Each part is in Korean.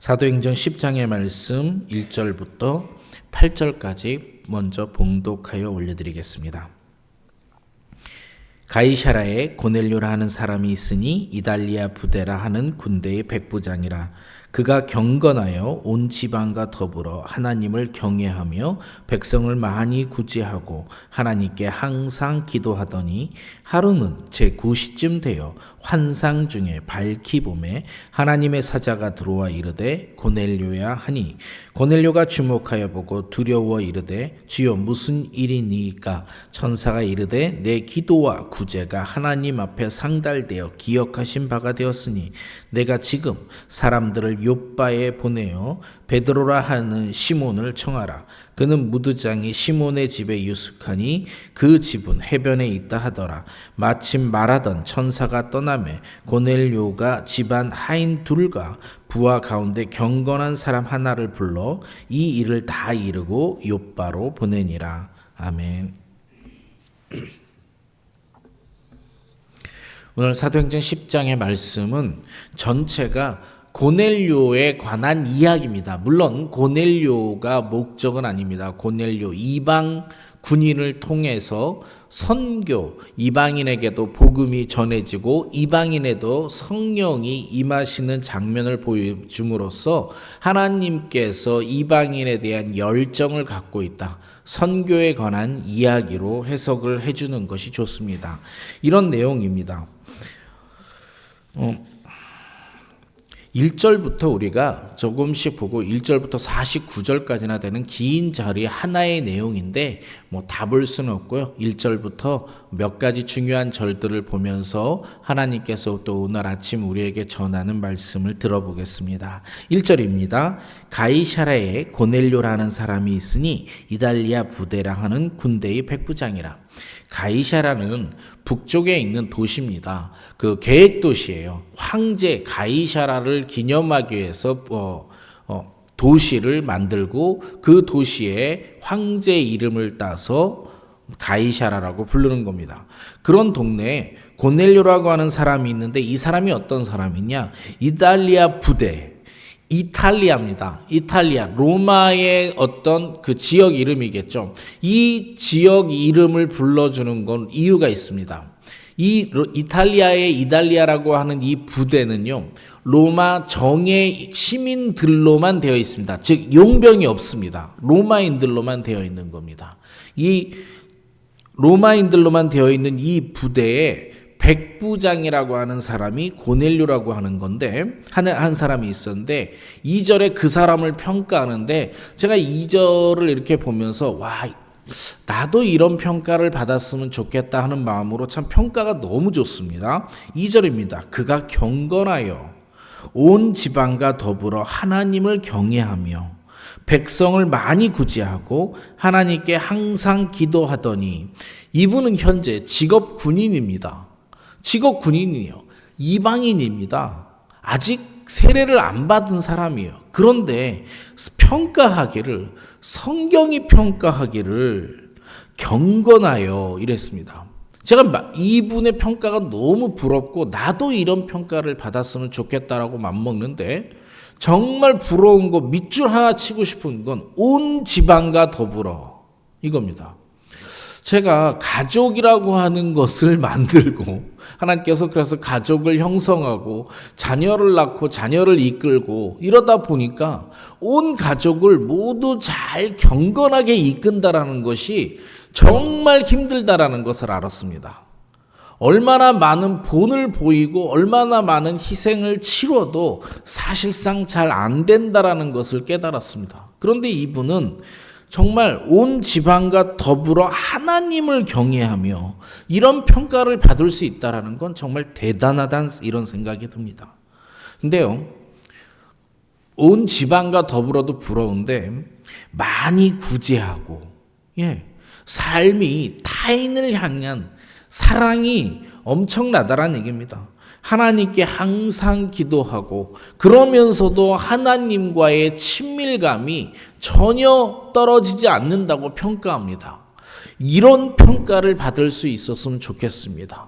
사도행전 10장의 말씀 1절부터 8절까지 먼저 봉독하여 올려드리겠습니다. 가이사라에 고넬료라 하는 사람이 있으니 이달리아 부데라 하는 군대의 백부장이라. 그가 경건하여 온 지방과 더불어 하나님을 경외하며 백성을 많이 구제하고 하나님께 항상 기도하더니 하루는 제9시쯤 되어 환상 중에 밝히 봄에 하나님의 사자가 들어와 이르되 고넬료야 하니 고넬료가 주목하여 보고 두려워 이르되 주여 무슨 일이니까? 천사가 이르되 내 기도와 구제가 하나님 앞에 상달되어 기억하신 바가 되었으니 내가 지금 사람들을 욥바에 보내어 베드로라 하는 시몬을 청하라. 그는 무드장이 시몬의 집에 유숙하니 그 집은 해변에 있다 하더라. 마침 말하던 천사가 떠나매 고넬료가 집안 하인 둘과 부하 가운데 경건한 사람 하나를 불러 이 일을 다 이루고 욥바로 보내니라. 아멘. 오늘 사도행전 10장의 말씀은 전체가 고넬료에 관한 이야기입니다. 물론 고넬료가 목적은 아닙니다. 고넬료 이방 군인을 통해서 선교, 이방인에게도 복음이 전해지고 이방인에도 성령이 임하시는 장면을 보여줌으로써 하나님께서 이방인에 대한 열정을 갖고 있다. 선교에 관한 이야기로 해석을 해주는 것이 좋습니다. 이런 내용입니다. 1절부터 우리가 조금씩 보고 1절부터 49절까지나 되는 긴 절이 하나의 내용인데 다 볼 수는 없고요. 1절부터 몇 가지 중요한 절들을 보면서 하나님께서 또 오늘 아침 우리에게 전하는 말씀을 들어보겠습니다. 1절입니다. 가이사라에 고넬료라는 사람이 있으니 이달리아 부데라 하는 군대의 백부장이라. 가이사라는 북쪽에 있는 도시입니다. 그 계획 도시예요. 황제 가이사라를 기념하기 위해서 도시를 만들고 그 도시에 황제 이름을 따서 가이사라라고 부르는 겁니다. 그런 동네에 고넬료라고 하는 사람이 있는데 이 사람이 어떤 사람이냐? 이달리아 부데. 이탈리아입니다. 이탈리아, 로마의 어떤 그 지역 이름이겠죠. 이 지역 이름을 불러주는 건 이유가 있습니다. 이 이탈리아의 이달리아라고 하는 이 부대는요, 로마 정예 시민들로만 되어 있습니다. 즉 용병이 없습니다. 로마인들로만 되어 있는 겁니다. 이 로마인들로만 되어 있는 이 부대에 백부장이라고 하는 사람이 고넬료라고 하는 건데 한 사람이 있었는데 2절에 그 사람을 평가하는데 제가 2절을 이렇게 보면서 나도 이런 평가를 받았으면 좋겠다 하는 마음으로 참 평가가 너무 좋습니다. 2절입니다. 그가 경건하여 온 지방과 더불어 하나님을 경외하며 백성을 많이 구제하고 하나님께 항상 기도하더니 이분은 현재 직업 군인입니다. 직업 군인이요. 이방인입니다. 아직 세례를 안 받은 사람이에요. 그런데 성경이 평가하기를 경건하여 이랬습니다. 제가 이분의 평가가 너무 부럽고 나도 이런 평가를 받았으면 좋겠다라고 맘먹는데 정말 부러운 거 밑줄 하나 치고 싶은 건 온 지방과 더불어 이겁니다. 제가 가족이라고 하는 것을 만들고 하나님께서 그래서 가족을 형성하고 자녀를 낳고 자녀를 이끌고 이러다 보니까 온 가족을 모두 잘 경건하게 이끈다라는 것이 정말 힘들다라는 것을 알았습니다. 얼마나 많은 본을 보이고 얼마나 많은 희생을 치러도 사실상 잘 안 된다라는 것을 깨달았습니다. 그런데 이분은 정말 온 지방과 더불어 하나님을 경외하며 이런 평가를 받을 수 있다는 건 정말 대단하다는 이런 생각이 듭니다. 근데요, 온 지방과 더불어도 부러운데 많이 구제하고 삶이 타인을 향한 사랑이 엄청나다라는 얘기입니다. 하나님께 항상 기도하고 그러면서도 하나님과의 친밀감이 전혀 떨어지지 않는다고 평가합니다. 이런 평가를 받을 수 있었으면 좋겠습니다.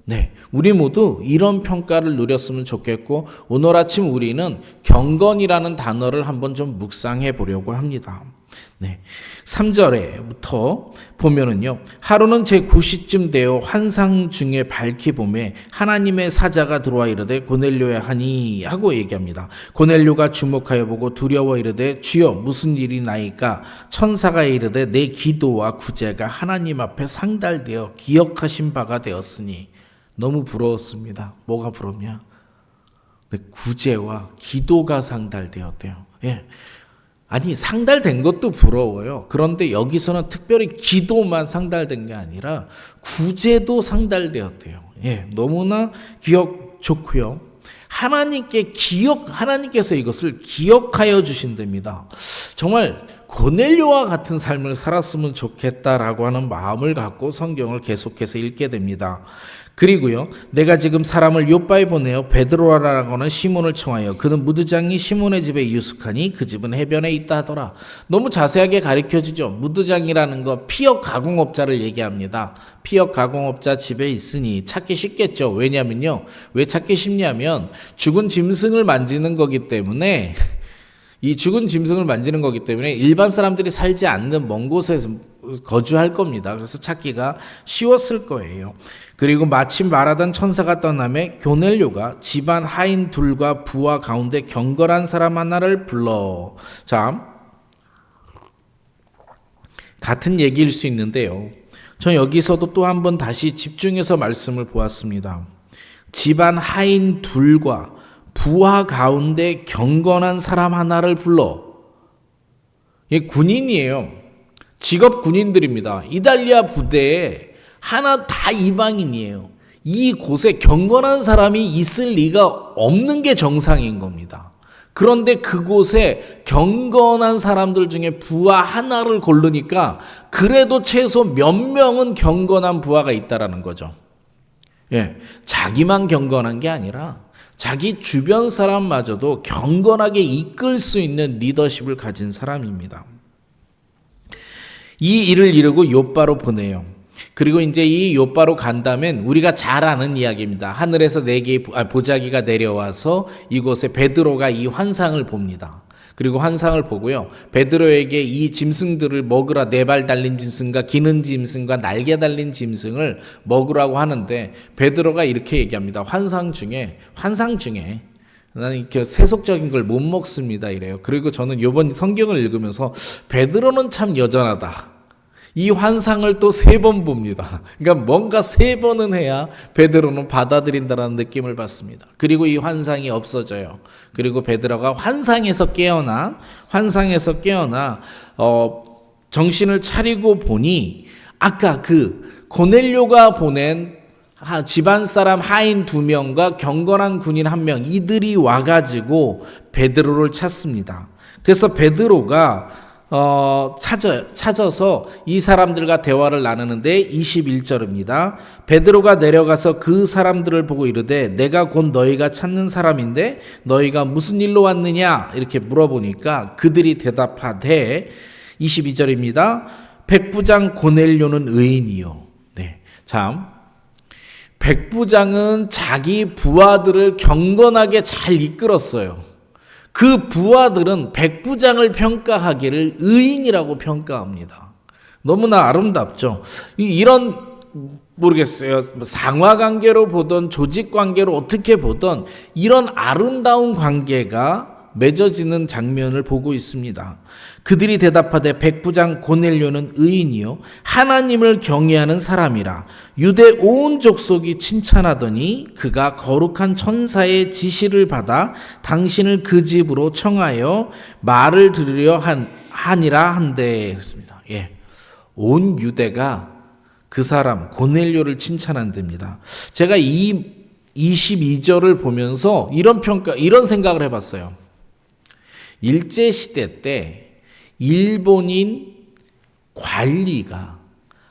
네, 우리 모두 이런 평가를 누렸으면 좋겠고 오늘 아침 우리는 경건이라는 단어를 한번 좀 묵상해 보려고 합니다. 네, 3절에부터 보면은요. 하루는 제9시쯤 되어 환상 중에 밝히 보매 하나님의 사자가 들어와 이르되 고넬료야 하니 하고 얘기합니다. 고넬료가 주목하여 보고 두려워 이르되 주여 무슨 일이 나이까? 천사가 이르되 내 기도와 구제가 하나님 앞에 상달되어 기억하신 바가 되었으니. 너무 부러웠습니다. 뭐가 부럽냐? 구제와 기도가 상달되었대요. 예. 아니 상달된 것도 부러워요. 그런데 여기서는 특별히 기도만 상달된 게 아니라 구제도 상달되었대요. 예, 너무나 기억 좋고요. 하나님께서 이것을 기억하여 주신답니다. 정말 고넬료와 같은 삶을 살았으면 좋겠다라고 하는 마음을 갖고 성경을 계속해서 읽게 됩니다. 그리고요, 내가 지금 사람을 요바에 보내어 베드로라라고 하는 시몬을 청하여 그는 무드장이 시몬의 집에 유숙하니 그 집은 해변에 있다 하더라. 너무 자세하게 가르쳐주죠. 무드장이라는 거 피역 가공업자를 얘기합니다. 피역 가공업자 집에 있으니 찾기 쉽겠죠. 왜냐면요, 왜 찾기 쉽냐면 죽은 짐승을 만지는 거기 때문에 이 죽은 짐승을 만지는 거기 때문에 일반 사람들이 살지 않는 먼 곳에서 거주할 겁니다. 그래서 찾기가 쉬웠을 거예요. 그리고 마침 말하던 천사가 떠나매 고넬료가 집안 하인 둘과 부하 가운데 경건한 사람 하나를 불러. 자, 같은 얘기일 수 있는데요. 저 여기서도 또 한 번 다시 집중해서 말씀을 보았습니다. 집안 하인 둘과 부하 가운데 경건한 사람 하나를 불러. 군인이에요. 직업 군인들입니다. 이달리아 부대에 하나 다 이방인이에요. 이 곳에 경건한 사람이 있을 리가 없는 게 정상인 겁니다. 그런데 그곳에 경건한 사람들 중에 부하 하나를 고르니까 그래도 최소 몇 명은 경건한 부하가 있다라는 거죠. 예, 자기만 경건한 게 아니라 자기 주변 사람마저도 경건하게 이끌 수 있는 리더십을 가진 사람입니다. 이 일을 이루고 욥바로 보내요. 그리고 이제 이 욥바로 간다면 우리가 잘 아는 이야기입니다. 하늘에서 보자기가 내려와서 이곳에 베드로가 이 환상을 봅니다. 그리고 환상을 보고요, 베드로에게 이 짐승들을 먹으라, 네 발 달린 짐승과 기는 짐승과 날개 달린 짐승을 먹으라고 하는데 베드로가 이렇게 얘기합니다. 환상 중에 나는 이렇게 세속적인 걸 못 먹습니다 이래요. 그리고 저는 이번 성경을 읽으면서 베드로는 참 여전하다. 이 환상을 또 3번 봅니다. 그러니까 뭔가 3번은 해야 베드로는 받아들인다라는 느낌을 받습니다. 그리고 이 환상이 없어져요. 그리고 베드로가 환상에서 깨어나 정신을 차리고 보니 아까 그 고넬료가 보낸 집안 사람 하인 2명과 경건한 군인 1명, 이들이 와가지고 베드로를 찾습니다. 그래서 베드로가 찾아서 이 사람들과 대화를 나누는데 21절입니다. 베드로가 내려가서 그 사람들을 보고 이르되 내가 곧 너희가 찾는 사람인데 너희가 무슨 일로 왔느냐 이렇게 물어보니까 그들이 대답하되 22절입니다. 백부장 고넬료는 의인이요. 네, 참 백부장은 자기 부하들을 경건하게 잘 이끌었어요. 그 부하들은 백부장을 평가하기를 의인이라고 평가합니다. 너무나 아름답죠. 이런 모르겠어요. 상하관계로 보던 조직관계로 어떻게 보던 이런 아름다운 관계가 맺어지는 장면을 보고 있습니다. 그들이 대답하되 백부장 고넬료는 의인이요 하나님을 경외하는 사람이라 유대 온 족속이 칭찬하더니 그가 거룩한 천사의 지시를 받아 당신을 그 집으로 청하여 말을 들으려 하니라 한데 그렇습니다. 예, 온 유대가 그 사람 고넬료를 칭찬한답니다. 제가 이 22절을 보면서 이런 생각을 해봤어요. 일제시대 때 일본인 관리가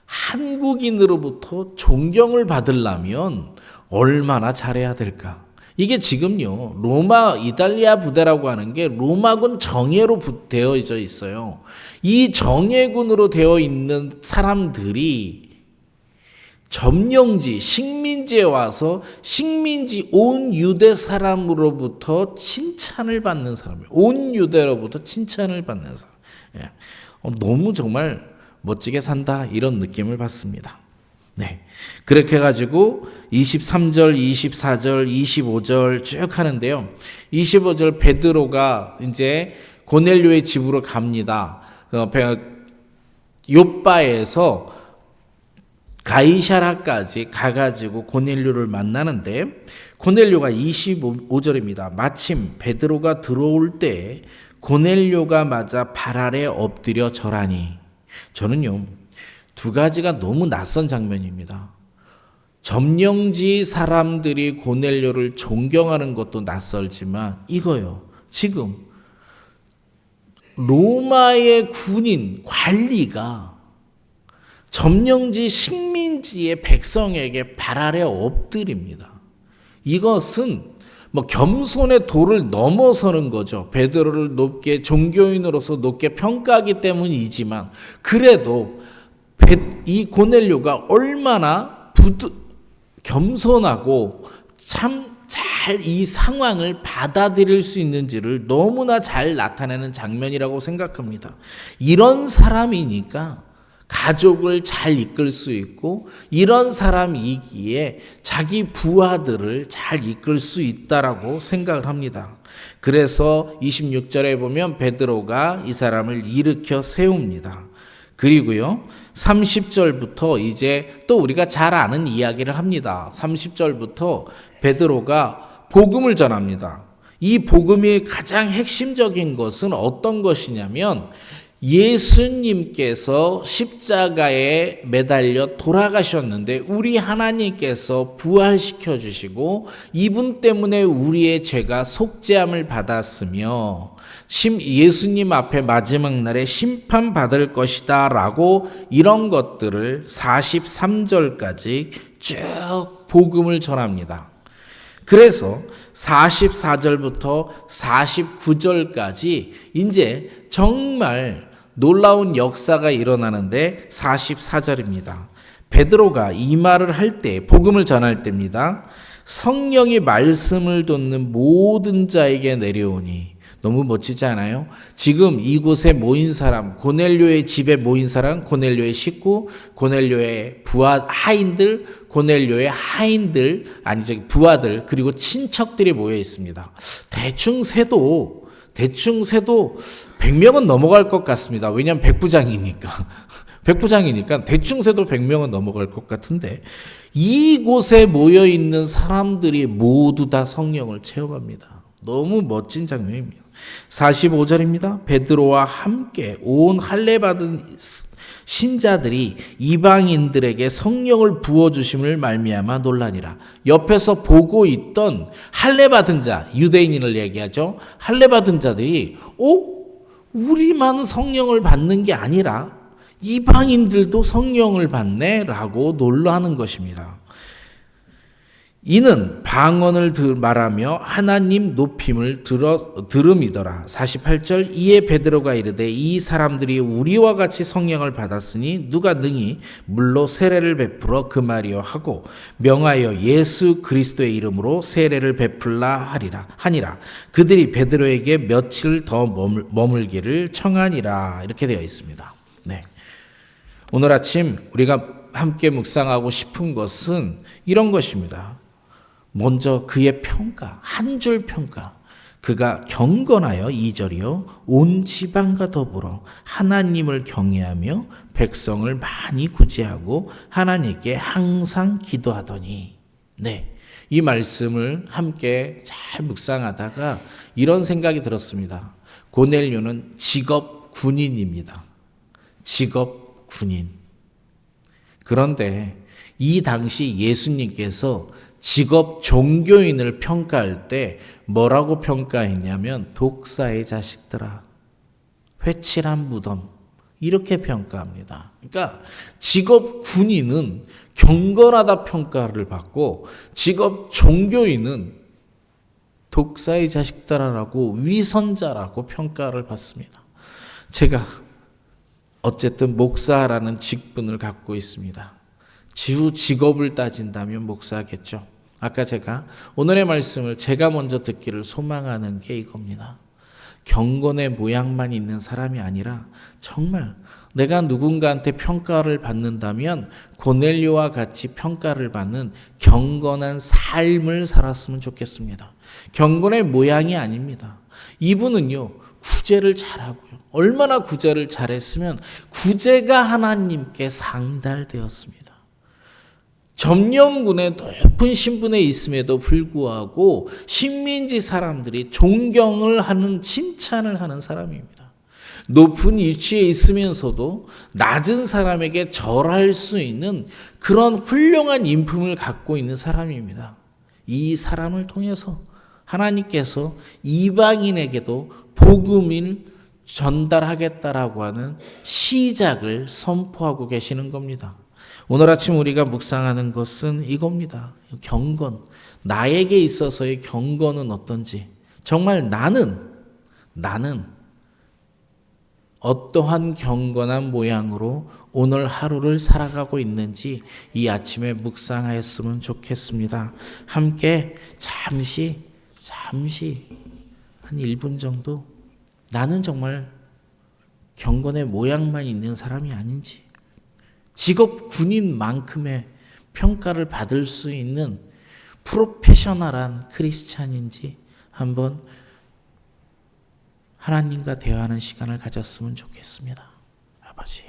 한국인으로부터 존경을 받으려면 얼마나 잘해야 될까? 이게 지금요, 로마 이탈리아 부대라고 하는 게 로마군 정예로 되어져 있어요. 이 정예군으로 되어 있는 사람들이 점령지, 식민지에 와서 식민지 온 유대 사람으로부터 칭찬을 받는 사람이에요. 온 유대로부터 칭찬을 받는 사람. 예. 너무 정말 멋지게 산다 이런 느낌을 받습니다. 네. 그렇게 해가지고 23절, 24절, 25절 쭉 하는데요. 25절 베드로가 이제 고넬료의 집으로 갑니다. 욥바에서 가이사라까지 가가지고 고넬료를 만나는데 고넬료가 25절입니다. 마침 베드로가 들어올 때 고넬료가 맞아 발 아래 엎드려 절하니. 저는요, 두 가지가 너무 낯선 장면입니다. 점령지 사람들이 고넬료를 존경하는 것도 낯설지만 이거요. 지금 로마의 군인 관리가 점령지 식민지의 백성에게 발 아래 엎드립니다. 이것은 겸손의 도를 넘어서는 거죠. 베드로를 높게 종교인으로서 높게 평가하기 때문이지만 그래도 이 고넬료가 얼마나 겸손하고 참 잘 이 상황을 받아들일 수 있는지를 너무나 잘 나타내는 장면이라고 생각합니다. 이런 사람이니까 가족을 잘 이끌 수 있고 이런 사람이기에 자기 부하들을 잘 이끌 수 있다라고 생각을 합니다. 그래서 26절에 보면 베드로가 이 사람을 일으켜 세웁니다. 그리고요 30절부터 이제 또 우리가 잘 아는 이야기를 합니다. 30절부터 베드로가 복음을 전합니다. 이 복음이 가장 핵심적인 것은 어떤 것이냐면 예수님께서 십자가에 매달려 돌아가셨는데 우리 하나님께서 부활시켜 주시고 이분 때문에 우리의 죄가 속죄함을 받았으며 예수님 앞에 마지막 날에 심판받을 것이다 라고 이런 것들을 43절까지 쭉 복음을 전합니다. 그래서 44절부터 49절까지 이제 정말 놀라운 역사가 일어나는데 44절입니다. 베드로가 이 말을 할 때, 복음을 전할 때입니다. 성령이 말씀을 듣는 모든 자에게 내려오니. 너무 멋지지 않아요? 지금 이곳에 모인 사람, 고넬료의 집에 모인 사람, 고넬료의 식구, 고넬료의 하인들, 고넬료의 하인들, 부하들, 그리고 친척들이 모여 있습니다. 대충 세도 100명은 넘어갈 것 같습니다. 왜냐하면 백부장이니까 대충 세도 100명은 넘어갈 것 같은데 이곳에 모여 있는 사람들이 모두 다 성령을 체험합니다. 너무 멋진 장면입니다. 45절입니다. 베드로와 함께 온 할례 받은 신자들이 이방인들에게 성령을 부어주심을 말미암아 놀라니라. 옆에서 보고 있던 할례 받은 자, 유대인을 얘기하죠. 할례 받은 자들이 우리만 성령을 받는 게 아니라 이방인들도 성령을 받네 라고 놀라는 것입니다. 이는 방언을 말하며 하나님 높임을 들음이더라. 48절 이에 베드로가 이르되 이 사람들이 우리와 같이 성령을 받았으니 누가 능히 물로 세례를 베풀어 그 말이요 하고 명하여 예수 그리스도의 이름으로 세례를 베풀라 하니라. 그들이 베드로에게 며칠 더 머물기를 청하니라. 이렇게 되어 있습니다. 네. 오늘 아침 우리가 함께 묵상하고 싶은 것은 이런 것입니다. 먼저 그의 평가, 한 줄 평가. 그가 경건하여 2절이요. 온 지방과 더불어 하나님을 경외하며 백성을 많이 구제하고 하나님께 항상 기도하더니. 네. 이 말씀을 함께 잘 묵상하다가 이런 생각이 들었습니다. 고넬료는 직업 군인입니다. 직업 군인. 그런데 이 당시 예수님께서 직업 종교인을 평가할 때 뭐라고 평가했냐면 독사의 자식들아, 회칠한 무덤, 이렇게 평가합니다. 그러니까 직업 군인은 경건하다 평가를 받고 직업 종교인은 독사의 자식들아라고 위선자라고 평가를 받습니다. 제가 어쨌든 목사라는 직분을 갖고 있습니다. 주 직업을 따진다면 목사겠죠. 아까 제가 오늘의 말씀을 제가 먼저 듣기를 소망하는 게 이겁니다. 경건의 모양만 있는 사람이 아니라 정말 내가 누군가한테 평가를 받는다면 고넬료와 같이 평가를 받는 경건한 삶을 살았으면 좋겠습니다. 경건의 모양이 아닙니다. 이분은요, 구제를 잘하고요. 얼마나 구제를 잘했으면 구제가 하나님께 상달되었습니다. 점령군의 높은 신분에 있음에도 불구하고 식민지 사람들이 존경을 하는, 칭찬을 하는 사람입니다. 높은 위치에 있으면서도 낮은 사람에게 절할 수 있는 그런 훌륭한 인품을 갖고 있는 사람입니다. 이 사람을 통해서 하나님께서 이방인에게도 복음을 전달하겠다라고 하는 시작을 선포하고 계시는 겁니다. 오늘 아침 우리가 묵상하는 것은 이겁니다. 경건. 나에게 있어서의 경건은 어떤지. 정말 나는 어떠한 경건한 모양으로 오늘 하루를 살아가고 있는지 이 아침에 묵상하였으면 좋겠습니다. 함께 잠시 한 1분 정도 나는 정말 경건의 모양만 있는 사람이 아닌지, 직업 군인만큼의 평가를 받을 수 있는 프로페셔널한 크리스찬인지 한번 하나님과 대화하는 시간을 가졌으면 좋겠습니다. 아버지.